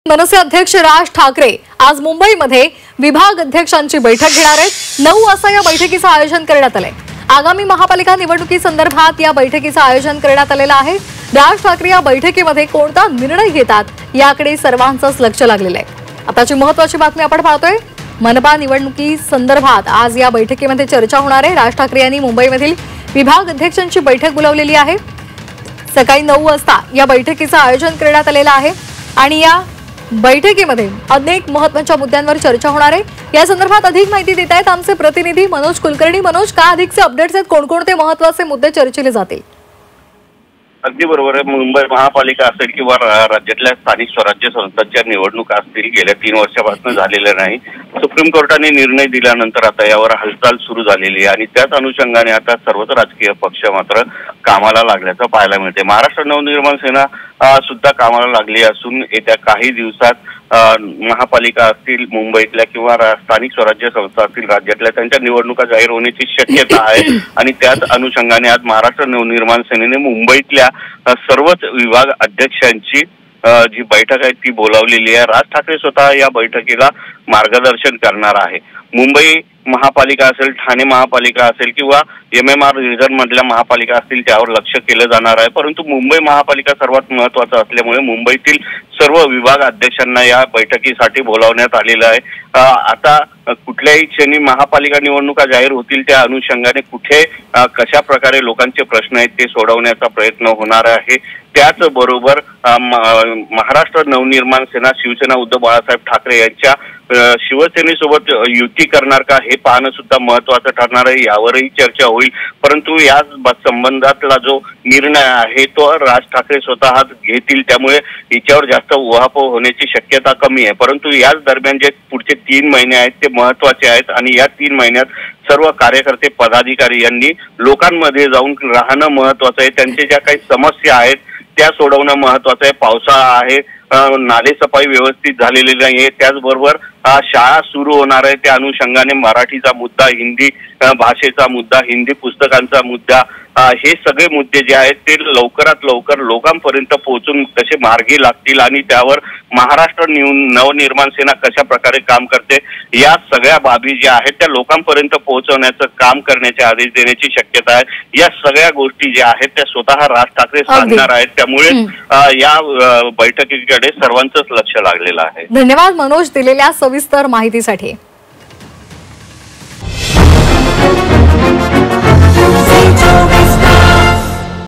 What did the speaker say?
मनसे अध्यक्ष राज ठाकरे आज मुंबईमध्ये विभाग अध्यक्षांची बैठक घेणार आहेत। 9 वाजता या बैठकीचं आयोजन करण्यात आलंय। आगामी महापालिका निवडणुकीसंदर्भात या बैठकीचं आयोजन करण्यात आलेलं आहे। राज ठाकरे या बैठकीमध्ये कोणता निर्णय घेतात याकडे सर्वांचंच लक्ष लागलेलं आहे। आताची महत्त्वाची बातमी आपण पाहतोय। मनपा निवडणुकीसंदर्भात आज या बैठकीमध्ये चर्चा होणार आहे। राज ठाकरे यांनी मुंबईमधील विभाग अध्यक्षांची बैठक बोलावलेली आहे। सकाळी 9 वाजता या बैठकीचं आयोजन करण्यात आलेलं आहे आणि या बैठकीमध्ये अनेक महत्त्वाच्या मुद्द्यांवर चर्चा होणार आहे। या संदर्भात अधिक माहिती देत आहेत आमचे प्रतिनिधी मनोज कुलकर्णी। मनोज, का अधिकचे अपडेट्स आहेत, कोणकोणते महत्त्वाचे मुद्दे चर्चेले जातील? अगदी बरोबर आहे। मुंबई महापालिका असेल किंवा राज्यातल्या स्थानिक स्वराज्य संस्थांच्या निवडणुका असतील, गेल्या 3 वर्षापासून झालेल्या नाही। सुप्रीम कोर्टाने निर्णय दिल्यानंतर आता यावर हालचाल सुरू झालेली आहे आणि त्याच अनुषंगाने आता सर्वच राजकीय पक्ष मात्र कामाला लागल्याचं पाहायला मिळते। महाराष्ट्र नवनिर्माण सेना सुद्धा कामाला लागली असून येत्या काही दिवसात महापालिका असतील मुंबईतल्या किंवा स्थानिक स्वराज्य संस्था असतील राज्यातल्या त्यांच्या निवडणुका जाहीर होण्याची शक्यता आहे आणि त्याच अनुषंगाने आज महाराष्ट्र नवनिर्माण सेनेने मुंबईतल्या सर्वच विभाग अध्यक्षांची जी बैठक आहे ती बोलावलेली आहे। राज ठाकरे स्वतः या बैठकीला मार्गदर्शन करणार आहे। मुंबई महापालिका असेल, ठाणे महापालिका असेल किंवा MMR रिजन मधल्या महापालिका असतील त्यावर लक्ष केलं जाणार आहे। परंतु मुंबई महापालिका सर्वात महत्त्वाचं असल्यामुळे मुंबईतील सर्व विभाग अध्यक्षांना या बैठकीसाठी बोलावण्यात आलेलं आहे। आता कुठल्याही क्षणी महापालिका निवडणुका जाहीर होतील त्या अनुषंगाने कुठे कशा प्रकारे लोकांचे प्रश्न आहेत ते सोडवण्याचा प्रयत्न होणार आहे। त्याचबरोबर महाराष्ट्र नवनिर्माण सेना शिवसेना उद्धव बाळासाहेब ठाकरे यांच्या शिवसेनेसोबत युती करणार का हे पाहणं सुद्धा महत्त्वाचं ठरणार आहे। यावरही चर्चा होईल, परंतु या संबंधातला जो निर्णय आहे तो राज ठाकरे स्वतः घेतील, त्यामुळे याच्यावर जास्त उहापोह होण्याची शक्यता कमी आहे। परंतु याच दरम्यान जे पुढचे 3 महिने आहेत ते महत्त्वाचे आहेत आणि या 3 महिन्यात सर्व कार्यकर्ते पदाधिकारी यांनी लोकांमध्ये जाऊन राहणं महत्त्वाचं आहे। त्यांच्या ज्या काही समस्या आहेत त्या सोडवणं महत्त्वाचं आहे। पावसाळा आहे, नाले सफाई व्यवस्थित झालेली नाहीये, त्याचबरोबर शाळा सुरू होणार आहे त्या अनुषंगाने मराठीचा मुद्दा, हिंदी भाषेचा मुद्दा, हिंदी पुस्तकांचा मुद्दा, हे सगळे मुद्दे जे आहेत ते लवकरात लवकर लोकांपर्यंत पोहोचून कसे मार्गी लागतील आणि त्यावर महाराष्ट्र नवनिर्माण सेना कशा प्रकारे काम करते या सगळ्या बाबी ज्या आहेत त्या लोकांपर्यंत पोहोचवण्याचं काम करण्याचे आदेश देण्याची शक्यता आहे। या सगळ्या गोष्टी ज्या आहेत त्या स्वतः राज ठाकरे सांगणार आहेत, त्यामुळे या बैठकीकडे सर्वांचंच लक्ष लागलेलं आहे। धन्यवाद मनोज दिलेल्या सविस्तर माहितीसाठी।